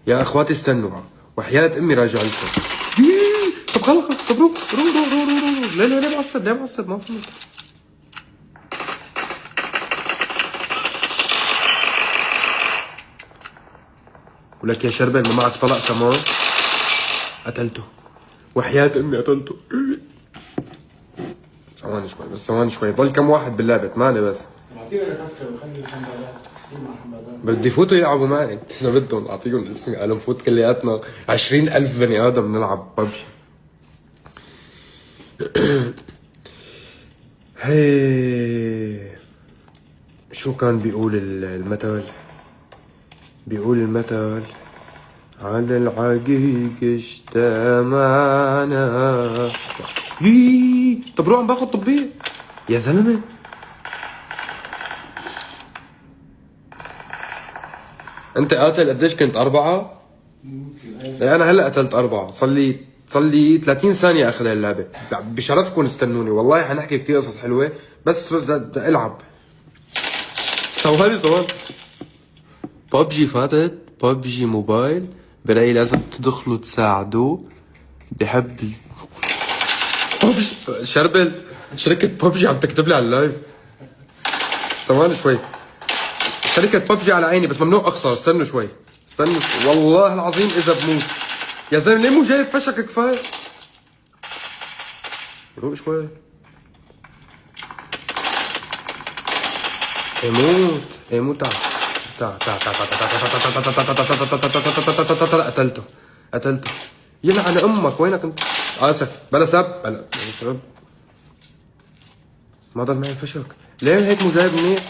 يا اخواتي استنوا بقى، وحياة امي راجع لكم. طب خلص، طب روح روح روح روح روح روح. ليه معصب؟ ليه معصب؟ ما فهمت. ولك يا شربل ما معك طلق كمان؟ قتلته، وحياة امي قتلته. ثواني شوي بس، ثواني شوي، ضل كم واحد باللعبة؟ 8 بس. اعطيهم كفه وخلي الحمامات. بدي يفوتوا يلعبوا معي اذا بدهم اعطيهم اسمي، قالوا نفوت كلياتنا 20,000 بني ادم نلعب ببجي. هي شو كان بيقول المثل؟ بيقول المثل على العقيق اجتمعنا. طب روح عم باخذ طبية يا زلمة. انت قاتل قديش كنت؟ 4؟ ايه انا هلا قتلت 4، صار لي 30 ثانية اخذ اللعبة. بشرفكم استنوني، والله حنحكي كتير قصص حلوة، بس بدي العب. ثواني ببجي فاتت، ببجي موبايل، برأيي لازم تدخلوا تساعدوه. بحب ببجي شربل، شركة ببجي عم تكتب لي على اللايف. ثواني شوي، شركة ببجي على عيني بس ممنوع اخسر. استنوا شوي، استنوا والله العظيم اذا بموت. يا زلمة ليه مو جايب فشك كفاية؟ روق شوي. موت قتلته يلعن امك. وينك انت؟ اسف بلا سب، بلا سب. ما ضل معي فشك. ليه هيك مو جايب منيح؟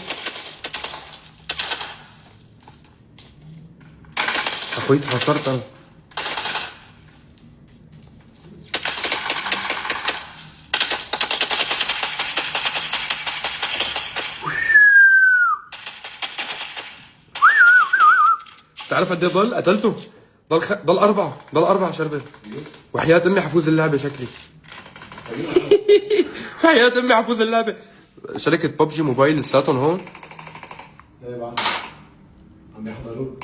اخوي تحصرت انا. تعرف قد ايه ضل؟ قتلته. ضل 4، ضل 4 شربل. وحياة امي حفوز اللعبة شكلي. وحياة امي حفوز اللعبة. شركة ببجي موبايل لساتهم هون. ايه بعد عم يحضروك.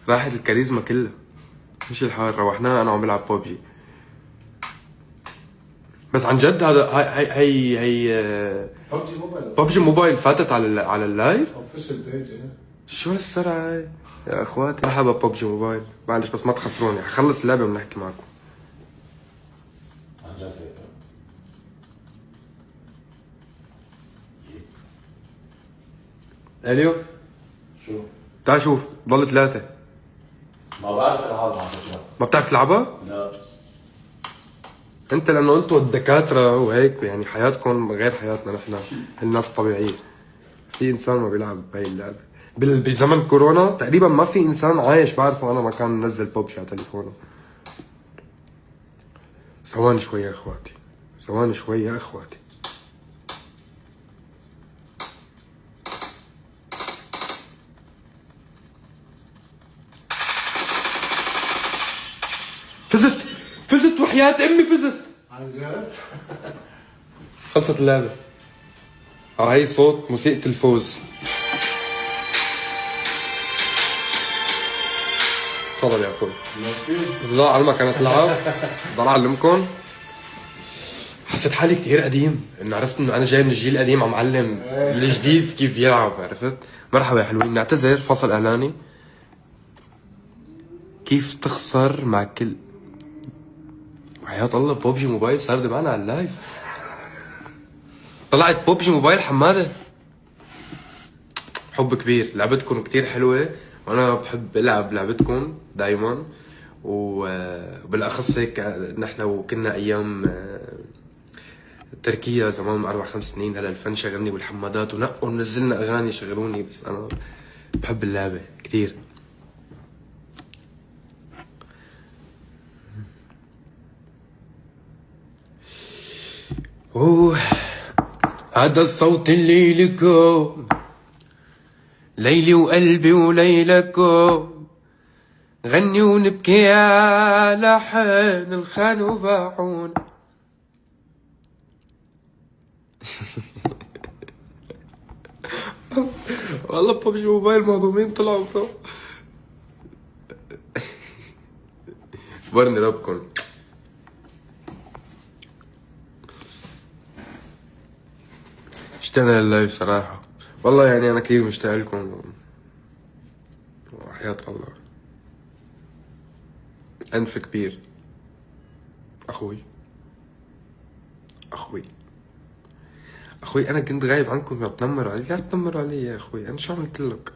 راحت الكاريزما كلها، مش الحال. روحناها انا وعم بلعب ببجي. بس عن جد هذا هي ببجي موبايل. ببجي موبايل فاتت على اللايف. اوفيشال بيج. شو هالسرعة هاي يا اخواتي؟ مرحبا ببجي موبايل، معلش بس ما تخسروني، حخلص اللعبة وبنحكي معكم. عن جد هيك. اليو شو؟ تعال شوف، ضل 3. ما بعرف العبها على فكره. ما بتعرف تلعبها؟ لا. انت لانه انتوا الدكاترة وهيك يعني حياتكم غير حياتنا نحن الناس الطبيعية. في انسان ما بيلعب بهي اللعبة بزمن كورونا تقريبا ما في انسان عايش بعرفه انا ما كان منزل ببجي على تليفونه. ثواني شوي يا اخواتي، ثواني شوي يا اخواتي. فزت وحياة امي فزت. عن جد؟ خلصت اللعبة. هاي صوت موسيقى الفوز. تفضل يا اخوي. ميرسي. الله علمك انا تلعب. ضل اعلمكم. حسيت حالي كثير قديم، انه عرفت انه انا جاي من الجيل القديم عم علم الجديد كيف يلعب، عرفت؟ مرحبا يا حلوين، نعتذر فصل اعلاني. كيف تخسر مع كل وحياة الله ببجي موبايل صار معنا على اللايف. طلعت ببجي موبايل حماده. حب كبير، لعبتكم كتير حلوة وانا بحب العب لعبتكم دايما، وبالاخص هيك نحن وكنا ايام تركيا زمان 4-5 سنين. هلا الفن شغلني والحمادات ونقوا ونزلنا اغاني شغلوني، بس انا بحب اللعبة كتير. اوه هذا الصوت اللي لكم، ليلي وقلبي وليلكم، غني ونبكي على حين الخان وباعون. والله ببجي موبايل مهضومين طلعوا برو. برني ربكم. اشتقنا لللايف صراحة والله، يعني أنا كثير مشتاق لكم وحياة الله. أنف كبير أخوي. أخوي أنا كنت غايب عنكم يا بتنمروا علي. لا تنمروا علي يا أخوي، أنا شو عملت لك؟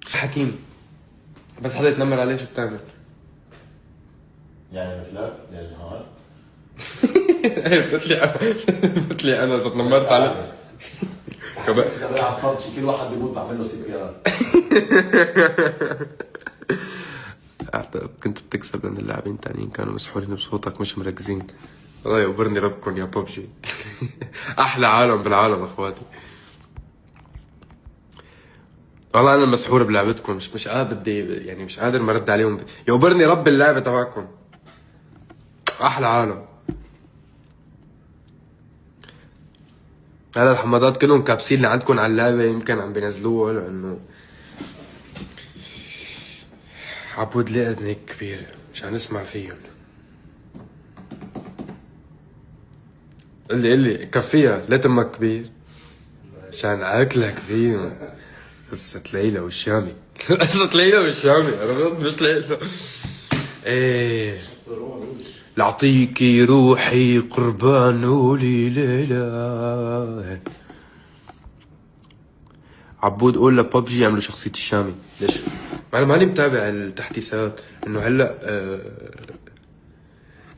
حكيم بس حدا يتنمر عليه شو بتعمل؟ يعني مثلك للنهار مثلي أنا إذا تنمرت عليه كمان اذا بلعب ببجي كل واحد بيموت بعمل له سكريات. أعتقد كنت بتكسب لأن اللاعبين التانيين كانوا مسحورين بصوتك مش مركزين. الله يقبرني ربكم يا ببجي. أحلى عالم بالعالم أخواتي. والله أنا مسحور بلعبتكم، مش قادر بدي، يعني مش قادر مرد عليهم. يقبرني رب اللعبة تبعكم. أحلى عالم. هلا الحمادات كلهم كابسين اللي عندكم على اللعبة، يمكن عم بينزلوها لأنه عبود ليه أذنك كبيرة مشان نسمع فيهم. قلي كفيها ليه تمك كبير عشان عاكلك فيهم. قصة ليلى والشامي. قصة ليلى والشامي عرفت مش ليلى. ايه لعطيكي روحي قربان قولي ليلى. عبود قول لببجي يعملوا شخصية الشامي. ليش؟ انا ماني متابع التحديثات انه هلا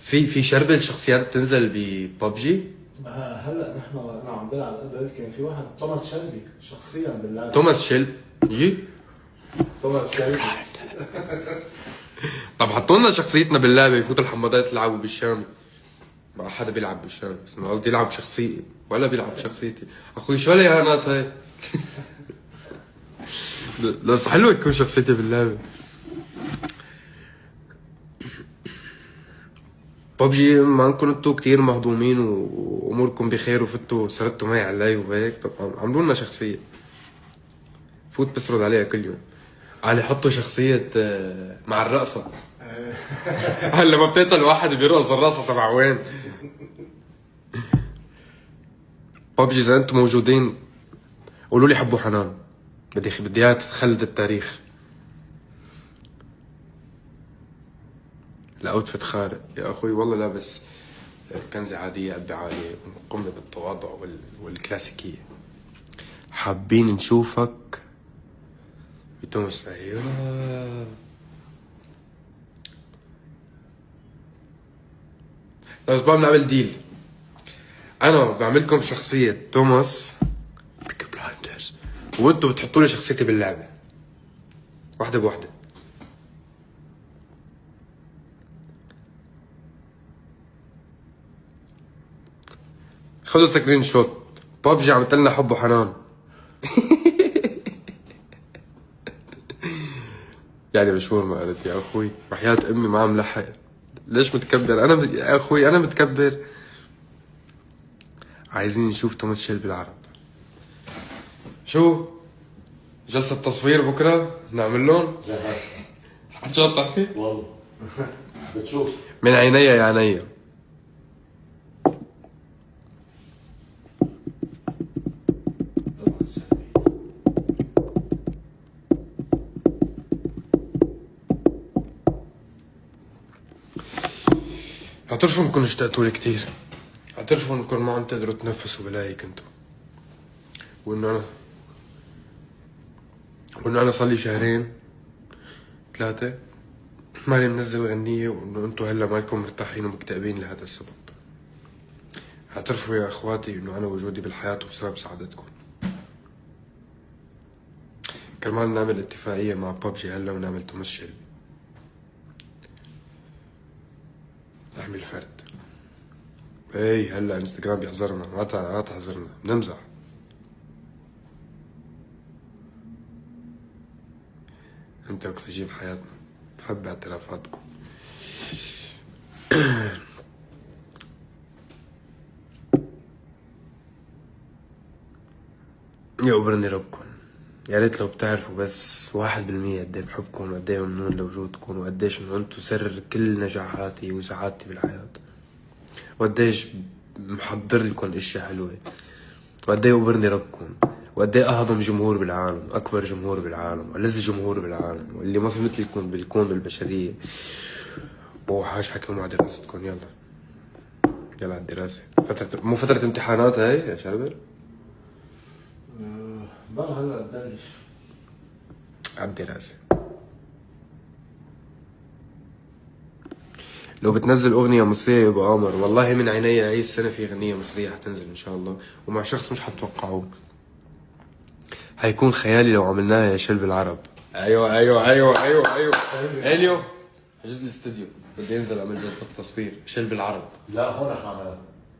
في شربة شخصيات بتنزل بببجي. هلا نحن انا عم بلعب قبل كان في واحد توماس شلبي شخصيا باللعبه. توماس شلبي. توماس شلبي. طب حطوا لنا شخصيتنا باللعبة يفوتوا الحمادات يلعبوا بالشامي. ما حدا بيلعب بالشامي بس انا قصدي يلعب بشخصيتي ولا بيلعب بشخصيتي. اخوي شو هالاهانات هاي؟ لا صح حلوة تكون شخصيتي باللعبة. ببجي ما انكم انتو كتير مهضومين واموركم بخير وفتوا سردتوا معي على اللايف وهيك، طب عملوا لنا شخصية فوت بسرد عليها كل يوم. علي حطوا شخصية مع الرقصة. هلا لما بتقتل واحد بيرقص الرقصة تبع وين؟ ببجي اذا انتم موجودين قولوا لي حبوا حنان، بدي اياها تخلد التاريخ. الاوتفيت خارق يا اخوي والله لابس كنزة عادية قبة عالية، قمنا بالتواضع والكلاسيكية. حابين نشوفك بتونس. ايوه طيب بنعمل ديل. انا بعملكم شخصية توماس بيكي بلايندرز وانتوا بتحطوا لي شخصيتي باللعبة واحدة بواحدة. خذوا سكرين شوت. ببجي عملت لنا حب وحنان. يعني مشهور ما قلت يا اخوي وحياة امي ما عم لحق. ليش متكبر انا يا اخوي انا متكبر. عايزين نشوف توماس شيلبي العرب. شو جلسة تصوير بكرة نعمل لهم؟ جهز حتشوط تحكي؟ والله بتشوف من عيني يا عيني. توماس شلبي. اعترفوا انكم اشتقتوا لي كثير. اعترفوا انكم ما عم تقدروا تنفسوا بلاقي كنتوا. وانه انا صار لي شهرين 3 ماني منزل غنية، وانه انتوا هلا مالكم مرتاحين ومكتئبين لهذا السبب. اعترفوا يا اخواتي انه انا وجودي بالحياة بسبب سعادتكم. كرمال نعمل اتفاقية مع ببجي هلا ونعمل توماس شيلبي. احمي الفرد. اي هلا انستغرام بيحذرنا، ما تحذرنا بنمزح. انت اكسجين حياتنا، بحب اعترافاتكم. يقبرني ربكم. يا ريت لو بتعرفوا بس 1% قد ايه بحبكم وقد ايه ممنون لوجودكم وقديش انه انتوا سر كل نجاحاتي وسعادتي بالحياة، وقديش محضر لكم اشياء حلوة، وقد ايه أبرني ربكم، وقد ايه اهضم جمهور بالعالم، اكبر جمهور بالعالم، والذ جمهور بالعالم، واللي ما في مثلكم بالكون بالبشرية. وحاش حكيهم على دراستكم. يلا يلا على الدراسة. مو فترة امتحانات هاي يا شربر؟ بلا هلا تبلش. على الدراسة. لو بتنزل أغنية مصرية يبقى قمر. والله من عيني هاي السنة في أغنية مصرية حتنزل إن شاء الله، ومع شخص مش حتوقعوه. هيكون خيالي لو عملناها يا شلب العرب. أيوة أيوة أيوة أيوة أيوة. إليو حجز لي استوديو، بدي أنزل أعمل جلسة تصوير شلب العرب. لا هون احنا عملنا.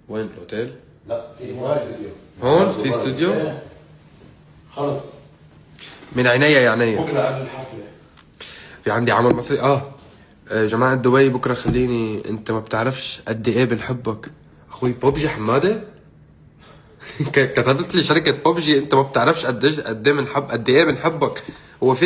وين بالأوتيل؟ لا في هون استوديو. هون في استوديو؟ إيه. خلص من عيني يا عيني. بكره قبل الحفله. في عندي عمل مصري جماعة دبي بكرة. خليني، انت ما بتعرفش قد ايه بنحبك اخوي بوبجي حمادة. كتبت لي شركة بوبجي انت ما بتعرفش قد ايه بنحبك. هو في